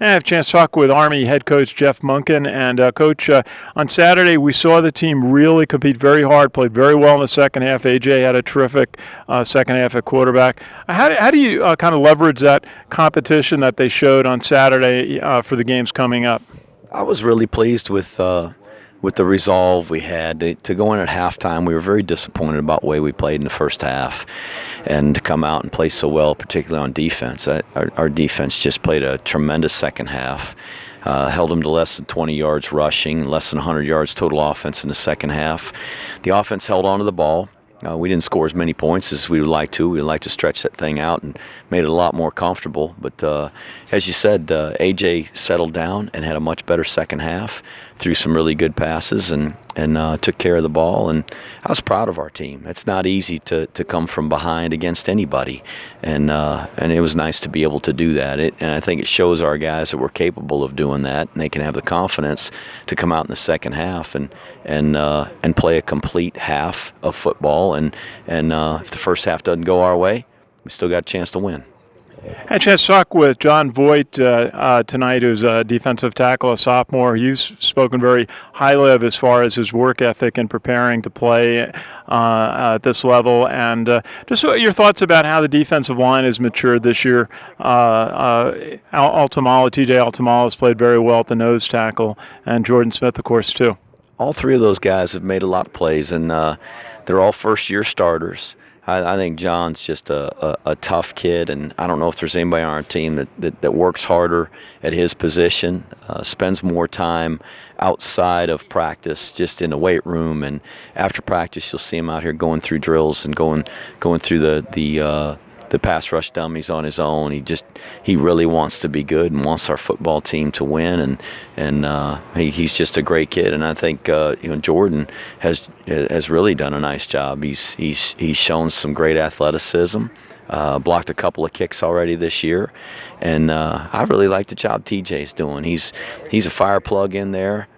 And I have a chance to talk with Army head coach Jeff Monken. And Coach, on Saturday we saw the team really compete very hard, played very well in the second half. AJ had a terrific second half at quarterback. How do you kind of leverage that competition that they showed on Saturday for the games coming up? I was really pleased with the resolve we had to go in at halftime. We were very disappointed about the way we played in the first half, and to come out and play so well, particularly on defense. Our defense just played a tremendous second half. Held them to less than 20 yards rushing, less than 100 yards total offense in the second half. The offense held on to the ball. We didn't score as many points as we would like to. We'd like to stretch that thing out and made it a lot more comfortable. But as you said, AJ settled down and had a much better second half, threw some really good passes and took care of the ball. And I was proud of our team. It's not easy to come from behind against anybody, and it was nice to be able to do that. And I think it shows our guys that we're capable of doing that, and they can have the confidence to come out in the second half and play a complete half of football. And if the first half doesn't go our way, we still got a chance to win. I had a chance to talk with John Voit tonight, who's a defensive tackle, a sophomore. You've spoken very highly of as far as his work ethic in preparing to play at this level. And just your thoughts about how the defensive line has matured this year. TJ Altimalala has played very well at the nose tackle, and Jordan Smith, of course, too. All three of those guys have made a lot of plays, and they're all first-year starters. I think John's just a tough kid, and I don't know if there's anybody on our team that works harder at his position, spends more time outside of practice, just in the weight room, and after practice you'll see him out here going through drills and going through the pass rush dummies on his own. He really wants to be good and wants our football team to win, and he's just a great kid. And I think Jordan has really done a nice job. He's shown some great athleticism. Blocked a couple of kicks already this year, and I really like the job TJ's doing. He's a fire plug in there.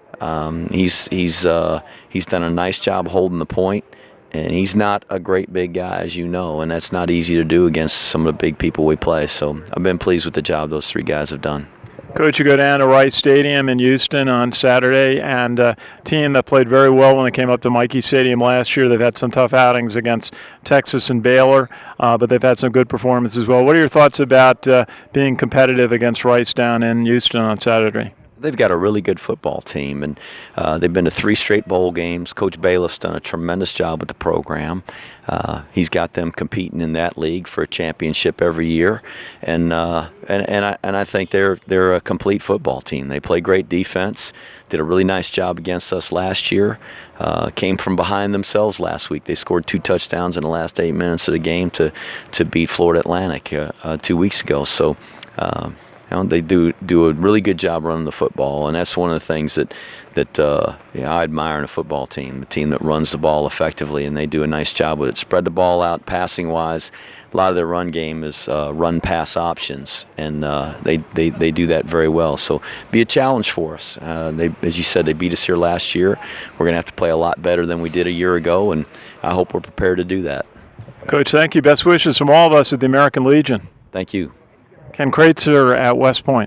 He's done a nice job holding the point. And he's not a great big guy, as you know, and that's not easy to do against some of the big people we play. So I've been pleased with the job those three guys have done. Coach, you go down to Rice Stadium in Houston on Saturday, and a team that played very well when they came up to Michie Stadium last year. They've had some tough outings against Texas and Baylor, but they've had some good performances as well. What are your thoughts about being competitive against Rice down in Houston on Saturday? They've got a really good football team, and they've been to 3 straight bowl games. Coach Bailiff's done a tremendous job with the program. He's got them competing in that league for a championship every year, and I think they're a complete football team. They play great defense. Did a really nice job against us last year. Came from behind themselves last week. They scored 2 touchdowns in the last 8 minutes of the game to beat Florida Atlantic 2 weeks ago. So. They do a really good job running the football, and that's one of the things that I admire in a football team, the team that runs the ball effectively, and they do a nice job with it. Spread the ball out passing-wise. A lot of their run game is run-pass options, and they do that very well. So be a challenge for us. As you said, they beat us here last year. We're going to have to play a lot better than we did a year ago, and I hope we're prepared to do that. Coach, thank you. Best wishes from all of us at the American Legion. Thank you. Ken Kraetzer at West Point.